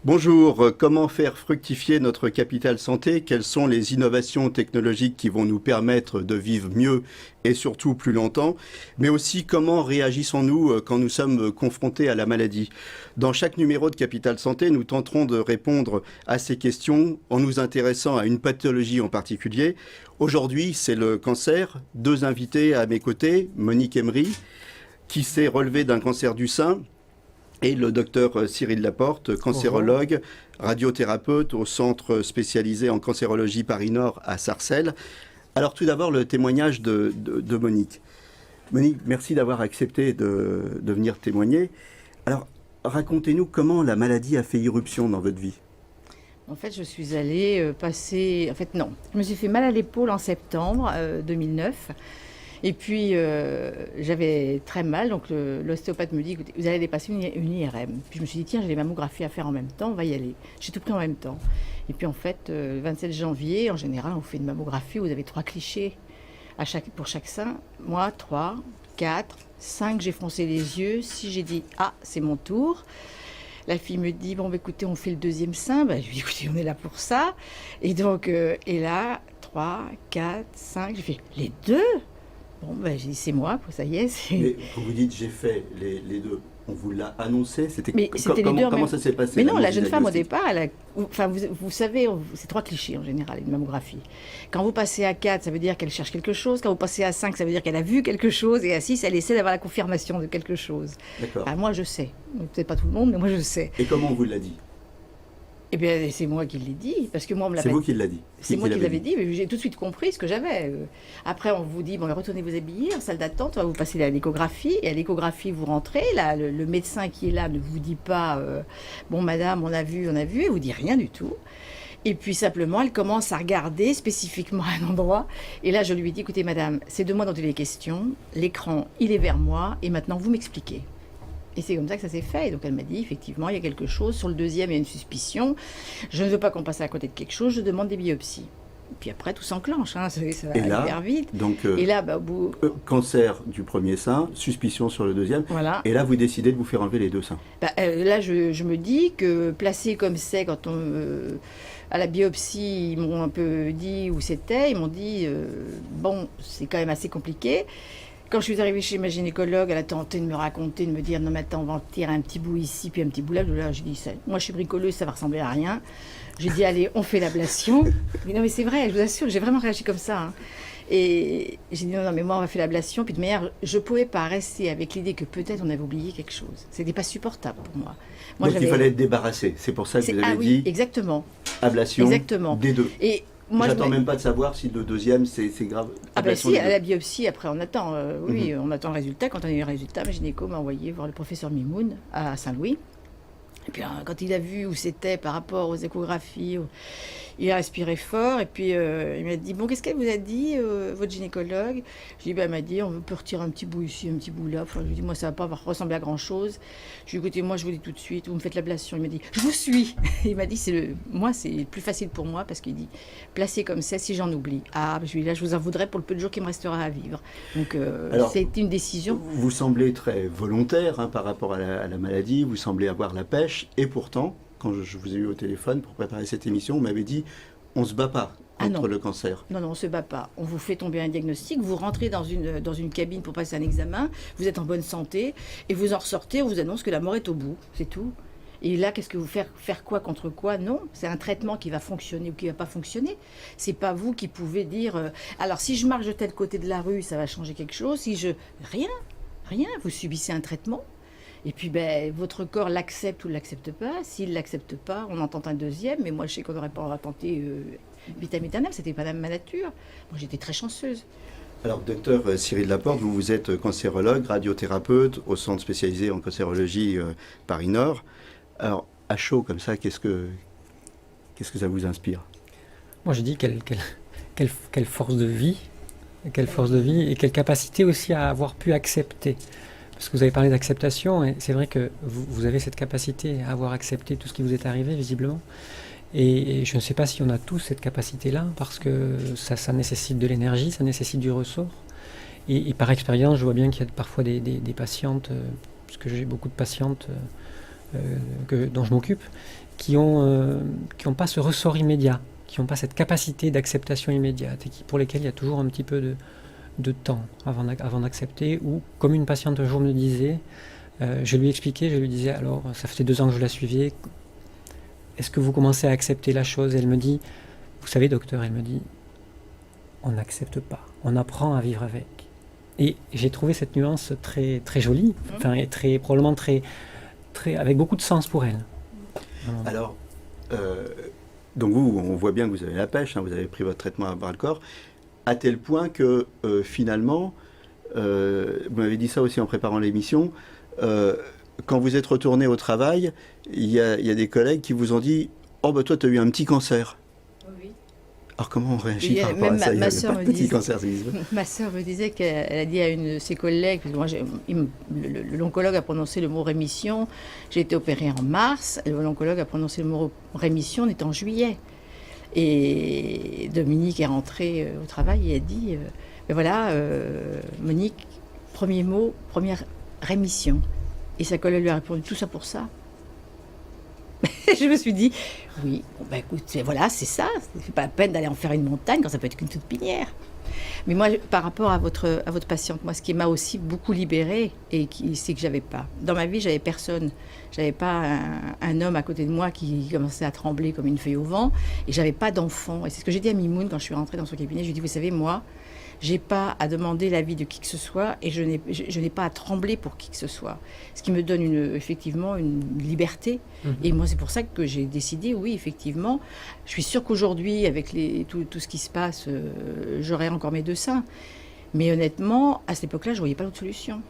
Bonjour, comment faire fructifier notre capital santé? Quelles sont les innovations technologiques qui vont nous permettre de vivre mieux et surtout plus longtemps? Mais aussi, comment réagissons-nous quand nous sommes confrontés à la maladie? Dans chaque numéro de Capital Santé, nous tenterons de répondre à ces questions en nous intéressant à une pathologie en particulier. Aujourd'hui, c'est le cancer. Deux invités à mes côtés, Monique Emery, qui s'est relevée d'un cancer du sein, et le docteur Cyril Laporte, cancérologue, radiothérapeute au centre spécialisé en cancérologie Paris-Nord à Sarcelles. Alors tout d'abord, le témoignage de Monique. Monique, merci d'avoir accepté de venir témoigner. Alors, racontez-nous comment la maladie a fait irruption dans votre vie. En fait, je suis allée passer... En fait, non. Je me suis fait mal à l'épaule en septembre 2009. Et puis, j'avais très mal, donc l'ostéopathe me dit, écoutez, vous allez aller passer une IRM. Puis je me suis dit, tiens, j'ai les mammographies à faire en même temps, on va y aller. J'ai tout pris en même temps. Et puis en fait, le 27 janvier, en général, on fait une mammographie, vous avez 3 clichés pour chaque sein. Moi, 3, 4, 5, j'ai froncé les yeux. 6, j'ai dit, ah, c'est mon tour. La fille me dit, bon, bah, écoutez, on fait le deuxième sein. Bah, je lui dis, écoutez, on est là pour ça. Et donc, et là, 3, 4, 5, j'ai fait, les deux? Bon, ben, j'ai dit, c'est moi, ça y est. Mais quand vous dites j'ai fait les deux, on vous l'a annoncé? Comment ça s'est passé? Mais non, la jeune femme au départ, vous savez, c'est 3 clichés en général, une mammographie. Quand vous passez à 4, ça veut dire qu'elle cherche quelque chose. Quand vous passez à 5, ça veut dire qu'elle a vu quelque chose. Et à 6, elle essaie d'avoir la confirmation de quelque chose. D'accord. Enfin, moi, je sais. Peut-être pas tout le monde, mais moi, je sais. Et comment on vous l'a dit? Eh bien, c'est moi qui l'ai dit, parce que moi, on me l'a C'est vous qui l'avez dit? C'est moi qui l'avais dit, mais j'ai tout de suite compris ce que j'avais. Après, on vous dit, bon, retournez vous habiller, en salle d'attente, on va vous passer à l'échographie, et à l'échographie, vous rentrez, là, le médecin qui est là ne vous dit pas, bon, madame, on a vu, elle vous dit rien du tout. Et puis, simplement, elle commence à regarder spécifiquement un endroit, et là, je lui dis, écoutez, madame, c'est de moi dont il est question, l'écran, il est vers moi, et maintenant, vous m'expliquez. Et c'est comme ça que ça s'est fait. Et donc elle m'a dit, effectivement, il y a quelque chose. Sur le deuxième, il y a une suspicion. Je ne veux pas qu'on passe à côté de quelque chose. Je demande des biopsies. Et puis après, tout s'enclenche. Hein, ça va hyper vite. Donc, et là, bah, au bout... cancer du premier sein, suspicion sur le deuxième. Voilà. Et là, vous décidez de vous faire enlever les 2 seins. Bah, là, je me dis que placé comme c'est, quand à la biopsie, ils m'ont un peu dit où c'était. Ils m'ont dit, bon, c'est quand même assez compliqué. Quand je suis arrivée chez ma gynécologue, elle a tenté de me raconter, de me dire, non mais attends, on va en tirer un petit bout ici, puis un petit bout là. Là, j'ai dit, moi je suis bricoleuse, ça va ressembler à rien. J'ai dit, allez, on fait l'ablation. Mais non mais c'est vrai, je vous assure, j'ai vraiment réagi comme ça. Hein. Et j'ai dit, non mais moi on va faire l'ablation. Puis de manière, je ne pouvais pas rester avec l'idée que peut-être on avait oublié quelque chose. C'était pas supportable pour moi. Donc il fallait être débarrassé. C'est pour ça que vous avez dit, exactement. Ablation des 2. Et j'attends même pas de savoir si le deuxième c'est grave. Ah ben si, à la biopsie, après on attend, on attend le résultat. Quand on a eu le résultat, ma gynéco m'a envoyé voir le professeur Mimoun à Saint-Louis. Et puis quand il a vu où c'était par rapport aux échographies, il a respiré fort et puis il m'a dit, bon, qu'est-ce qu'elle vous a dit, votre gynécologue? Je lui ai dit, elle m'a dit, on peut retirer un petit bout ici, un petit bout là. Enfin, je lui ai dit, moi ça va pas ressembler à grand-chose. Je lui ai dit, écoutez, moi je vous dis tout de suite, vous me faites l'ablation. Il m'a dit, je vous suis. Il m'a dit, c'est plus facile pour moi parce qu'il dit, placé comme ça, si j'en oublie. Ah, je lui ai dit, là, je vous en voudrais pour le peu de jours qui me restera à vivre. Donc c'est une décision. Vous semblez très volontaire par rapport à la maladie, vous semblez avoir la pêche, et pourtant, quand je vous ai eu au téléphone pour préparer cette émission, vous m'avez dit, on ne se bat pas contre le cancer. Non, on ne se bat pas. On vous fait tomber un diagnostic, vous rentrez dans une cabine pour passer un examen, vous êtes en bonne santé, et vous en ressortez, on vous annonce que la mort est au bout, c'est tout. Et là, qu'est-ce que vous faire quoi contre quoi? Non, c'est un traitement qui va fonctionner ou qui ne va pas fonctionner. C'est pas vous qui pouvez dire, alors si je marche de tel côté de la rue, ça va changer quelque chose, rien, vous subissez un traitement. Et puis, votre corps l'accepte ou ne l'accepte pas. S'il ne l'accepte pas, on en tente un deuxième. Mais moi, je sais qu'on n'aurait pas tenté vitam aeternam. C'était pas ma nature. Moi, j'étais très chanceuse. Alors, docteur Cyril Laporte, vous êtes cancérologue, radiothérapeute au centre spécialisé en cancérologie Paris-Nord. Alors, à chaud comme ça, qu'est-ce que ça vous inspire? Moi, je dis quelle force de vie et quelle capacité aussi à avoir pu accepter. Parce que vous avez parlé d'acceptation, et c'est vrai que vous avez cette capacité à avoir accepté tout ce qui vous est arrivé, visiblement. Et je ne sais pas si on a tous cette capacité-là, parce que ça nécessite de l'énergie, ça nécessite du ressort. Et par expérience, je vois bien qu'il y a parfois des patientes, parce que j'ai beaucoup de patientes dont je m'occupe, qui n'ont pas ce ressort immédiat, qui n'ont pas cette capacité d'acceptation immédiate, et pour lesquelles il y a toujours un petit peu de temps avant d'accepter, ou comme une patiente un jour me disait, je lui expliquais, je lui disais, alors ça faisait 2 ans que je la suivais, est-ce que vous commencez à accepter la chose? Et elle me dit, vous savez docteur, elle me dit, on n'accepte pas, on apprend à vivre avec. Et j'ai trouvé cette nuance très, très jolie, enfin, et probablement très, avec beaucoup de sens pour elle. Alors, donc vous, on voit bien que vous avez la pêche, hein, vous avez pris votre traitement à bras le corps, à tel point que finalement, vous m'avez dit ça aussi en préparant l'émission, quand vous êtes retourné au travail, il y a des collègues qui vous ont dit « Oh, bah toi, tu as eu un petit cancer ». Oui. Alors comment on réagit par rapport à ça? Ma sœur me disait qu'elle a dit à une de ses collègues, parce que moi, l'oncologue a prononcé le mot rémission, j'ai été opérée en mars, l'oncologue a prononcé le mot rémission, on est en juillet. Et Dominique est rentrée au travail et a dit, ben voilà, Monique, premier mot, première rémission. Et sa collègue lui a répondu, tout ça pour ça? Je me suis dit, oui, bon, ben écoute, voilà, c'est ça. C'est pas la peine d'aller en faire une montagne quand ça peut être qu'une toute pinière. Mais moi, par rapport à votre patiente, moi, ce qui m'a aussi beaucoup libérée, c'est que j'avais pas, dans ma vie, j'avais personne. J'avais pas un homme à côté de moi qui commençait à trembler comme une feuille au vent, et j'avais pas d'enfant. Et c'est ce que j'ai dit à Mimoun quand je suis rentrée dans son cabinet. Je lui ai dit, vous savez, moi, j'ai pas à demander l'avis de qui que ce soit, et je n'ai pas à trembler pour qui que ce soit. Ce qui me donne effectivement une liberté. Et moi, c'est pour ça que j'ai décidé, oui, effectivement. Je suis sûre qu'aujourd'hui, avec tout ce qui se passe, j'aurai encore mes 2 seins. Mais honnêtement, à cette époque-là, je ne voyais pas d'autre solution.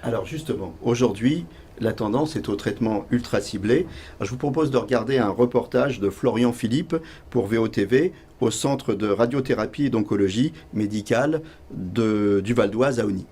Alors justement, aujourd'hui, la tendance est au traitement ultra ciblé. Alors, je vous propose de regarder un reportage de Florian Philippe pour VOTV au Centre de radiothérapie et d'oncologie médicale du Val d'Oise à Osny.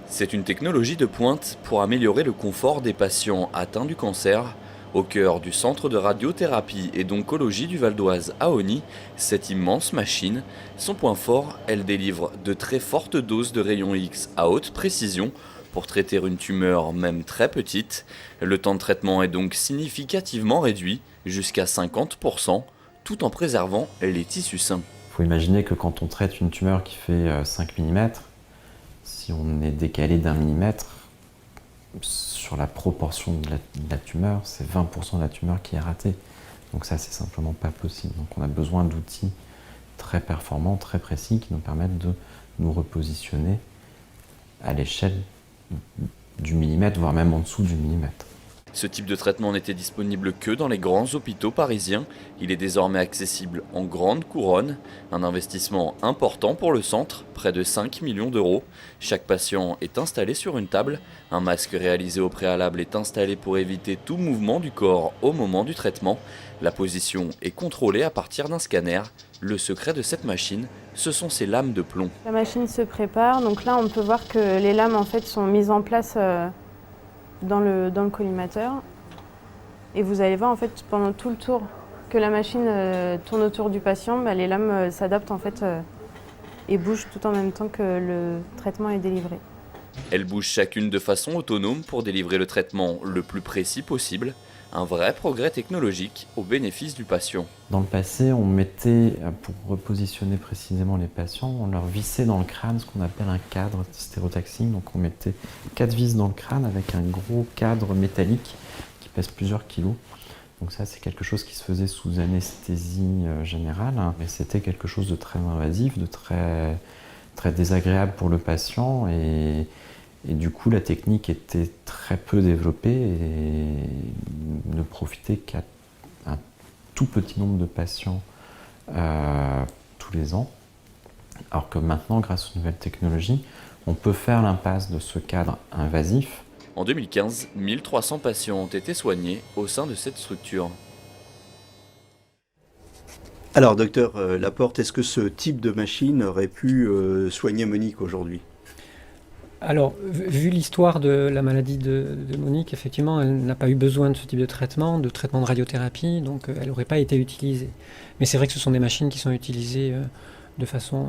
C'est une technologie de pointe pour améliorer le confort des patients atteints du cancer. Au cœur du Centre de radiothérapie et d'oncologie du Val d'Oise à Osny, cette immense machine, son point fort, elle délivre de très fortes doses de rayons X à haute précision pour traiter une tumeur même très petite. Le temps de traitement est donc significativement réduit, jusqu'à 50%, tout en préservant les tissus sains. Il faut imaginer que quand on traite une tumeur qui fait 5 mm, si on est décalé d'1 millimètre, sur la proportion de la tumeur, c'est 20% de la tumeur qui est ratée. Donc ça, c'est simplement pas possible. Donc on a besoin d'outils très performants, très précis, qui nous permettent de nous repositionner à l'échelle du millimètre, voire même en dessous du millimètre. Ce type de traitement n'était disponible que dans les grands hôpitaux parisiens. Il est désormais accessible en grande couronne. Un investissement important pour le centre, près de 5 millions d'euros. Chaque patient est installé sur une table. Un masque réalisé au préalable est installé pour éviter tout mouvement du corps au moment du traitement. La position est contrôlée à partir d'un scanner. Le secret de cette machine, ce sont ses lames de plomb. La machine se prépare. Donc là, on peut voir que les lames en fait, sont mises en place dans le collimateur. Et vous allez voir en fait pendant tout le tour que la machine tourne autour du patient, les lames s'adaptent en fait et bougent tout en même temps que le traitement est délivré. Elles bougent chacune de façon autonome pour délivrer le traitement le plus précis possible. Un vrai progrès technologique au bénéfice du patient. Dans le passé, on mettait, pour repositionner précisément les patients, on leur vissait dans le crâne ce qu'on appelle un cadre stéréotaxique. Donc on mettait 4 vis dans le crâne avec un gros cadre métallique qui pèse plusieurs kilos. Donc ça, c'est quelque chose qui se faisait sous anesthésie générale. Mais c'était quelque chose de très invasif, de très, très désagréable pour le patient. Et du coup, la technique était très peu développée et ne profitait qu'à un tout petit nombre de patients tous les ans. Alors que maintenant, grâce aux nouvelles technologies, on peut faire l'impasse de ce cadre invasif. En 2015, 1300 patients ont été soignés au sein de cette structure. Alors, docteur Laporte, est-ce que ce type de machine aurait pu soigner Monique aujourd'hui ? Alors, vu l'histoire de la maladie de Monique, effectivement, elle n'a pas eu besoin de ce type de traitement de radiothérapie, donc elle n'aurait pas été utilisée. Mais c'est vrai que ce sont des machines qui sont utilisées de façon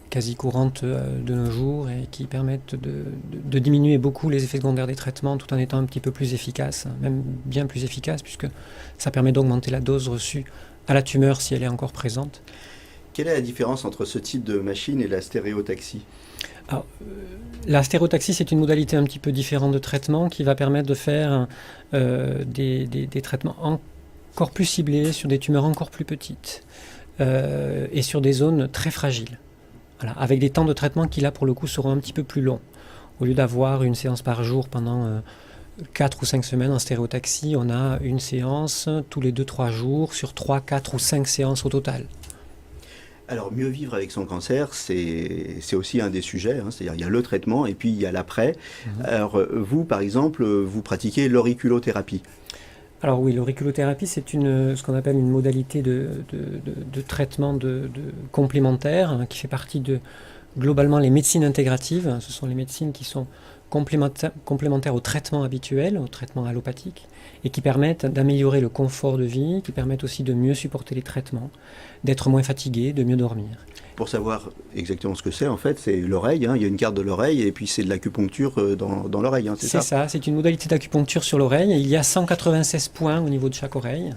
quasi courante de nos jours et qui permettent de diminuer beaucoup les effets secondaires des traitements tout en étant un petit peu plus efficaces, même bien plus efficaces, puisque ça permet d'augmenter la dose reçue à la tumeur si elle est encore présente. Quelle est la différence entre ce type de machine et la stéréotaxie ? Alors, la stéréotaxie, c'est une modalité un petit peu différente de traitement qui va permettre de faire des traitements encore plus ciblés sur des tumeurs encore plus petites et sur des zones très fragiles. Voilà, avec des temps de traitement qui, là, pour le coup, seront un petit peu plus longs. Au lieu d'avoir une séance par jour pendant 4 ou 5 semaines en stéréotaxie, on a une séance tous les 2-3 jours sur 3, 4 ou 5 séances au total. Alors, mieux vivre avec son cancer, c'est aussi un des sujets. C'est-à-dire, il y a le traitement et puis il y a l'après. Alors, vous, par exemple, vous pratiquez l'auriculothérapie. Alors oui, l'auriculothérapie, c'est ce qu'on appelle une modalité de traitement complémentaire qui fait partie de, globalement, les médecines intégratives. Ce sont les médecines qui sont complémentaires au traitement habituel, au traitement allopathique, et qui permettent d'améliorer le confort de vie, qui permettent aussi de mieux supporter les traitements, d'être moins fatigué, de mieux dormir. Pour savoir exactement ce que c'est, en fait, c'est l'oreille. Il y a une carte de l'oreille et puis c'est de l'acupuncture dans l'oreille, c'est ça ? C'est ça, c'est une modalité d'acupuncture sur l'oreille. Il y a 196 points au niveau de chaque oreille,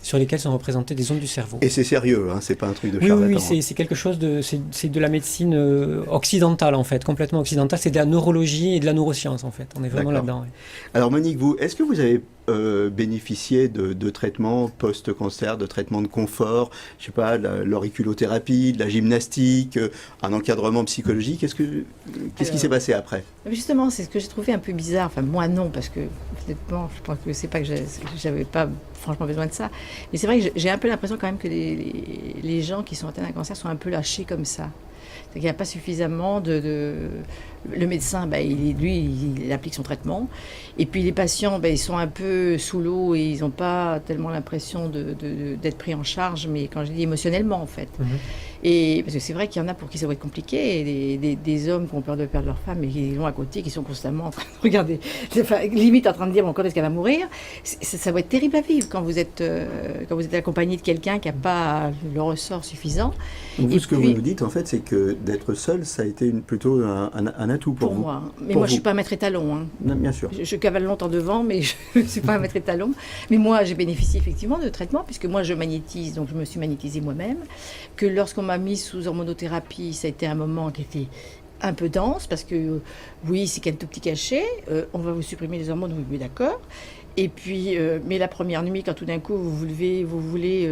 sur lesquels sont représentées des zones du cerveau. Et c'est sérieux, c'est pas un truc de charlatan. Oui, c'est quelque chose c'est de la médecine occidentale, en fait, complètement occidentale. C'est de la neurologie et de la neuroscience, en fait. On est vraiment là-dedans. Oui. Alors Monique, est-ce que vous avez bénéficié de traitements post-cancer, de traitements de confort, je sais pas, l'auriculothérapie, de la gymnastique, un encadrement psychologique. Qu'est-ce qui s'est passé après ? Justement, c'est ce que j'ai trouvé un peu bizarre. Enfin, moi non, parce que honnêtement, je pense que c'est pas que j'avais pas franchement besoin de ça. Mais c'est vrai que j'ai un peu l'impression quand même que les gens qui sont atteints d'un cancer sont un peu lâchés comme ça. Il n'y a pas suffisamment Le médecin, il applique son traitement. Et puis les patients, ils sont un peu sous l'eau et ils n'ont pas tellement l'impression d'être pris en charge, mais quand je dis émotionnellement, en fait. Et parce que c'est vrai qu'il y en a pour qui ça va être compliqué, et des hommes qui ont peur de perdre leur femme et qui sont à côté, qui sont constamment en train de regarder, limite en train de dire quand est-ce qu'elle va mourir. Ça va être terrible à vivre quand vous êtes accompagné de quelqu'un qui n'a pas le ressort suffisant. Donc vous, vous nous dites, en fait, c'est que d'être seul, ça a été plutôt un atout pour vous. Moi. Mais moi, je ne suis pas un maître étalon. Non, bien sûr. Je cavale longtemps devant, mais je ne suis pas un maître étalon. Mais moi, j'ai bénéficié effectivement de traitements, puisque moi, je magnétise, donc je me suis magnétisée moi-même. Que lorsqu'on m'a mise sous hormonothérapie, ça a été un moment qui était un peu dense, parce que oui, c'est qu'un tout petit cachet, on va vous supprimer les hormones, oui, d'accord. Et puis, mais la première nuit, quand tout d'un coup vous vous levez, vous voulez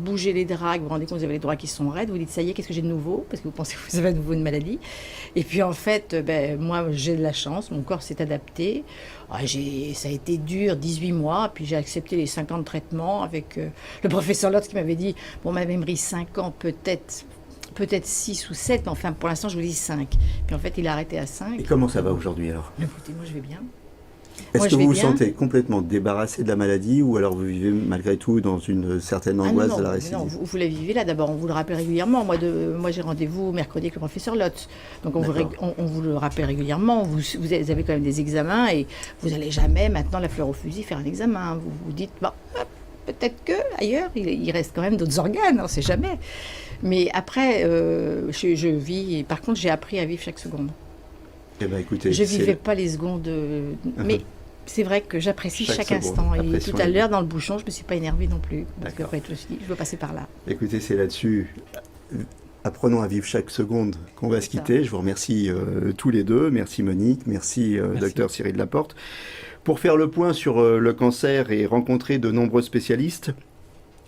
bouger les draps, vous vous rendez compte que vous avez les draps qui sont raides, vous dites ça y est, qu'est-ce que j'ai de nouveau ? Parce que vous pensez que vous avez à nouveau une maladie. Et puis en fait, moi j'ai de la chance, mon corps s'est adapté. Ça a été dur, 18 mois, puis j'ai accepté les 50 traitements avec le professeur Lotz qui m'avait dit, bon, ma mémoire 5 ans peut-être 6 ou 7, mais enfin pour l'instant je vous dis 5. Puis en fait il a arrêté à 5. Et comment ça va aujourd'hui alors ? Écoutez, moi je vais bien. Est-ce que vous vous sentez complètement débarrassé de la maladie ou alors vous vivez malgré tout dans une certaine angoisse de la récidive ? Non, vous la vivez là. D'abord, on vous le rappelle régulièrement. Moi j'ai rendez-vous mercredi avec le professeur Lotz. Donc on vous le rappelle régulièrement. Vous avez quand même des examens et vous n'allez jamais maintenant la fleur au fusil faire un examen. Vous vous dites, peut-être que ailleurs, il reste quand même d'autres organes, on ne sait jamais. Mais après, je vis, et par contre j'ai appris à vivre chaque seconde. Eh ben, écoutez, je ne vivais pas les secondes, mais c'est vrai que j'apprécie chaque instant. Et tout à l'heure, dans le bouchon, je ne me suis pas énervée non plus. Parce qu'après, je me suis dit, je veux passer par là. Écoutez, c'est là-dessus. Apprenons à vivre chaque seconde qu'on va se quitter. Je vous remercie tous les deux. Merci Monique, merci. Dr Cyril Laporte. Pour faire le point sur le cancer et rencontrer de nombreux spécialistes,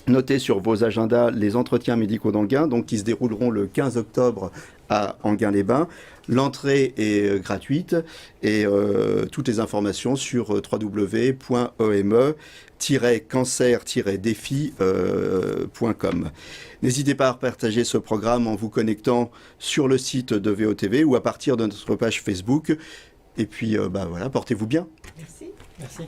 notez sur vos agendas les entretiens médicaux d'Enghien, donc qui se dérouleront le 15 octobre à Enghien-les-Bains. L'entrée est gratuite et toutes les informations sur www.ome-cancer-défi.com. N'hésitez pas à partager ce programme en vous connectant sur le site de VOTV ou à partir de notre page Facebook. Et puis, voilà, portez-vous bien. Merci. Merci.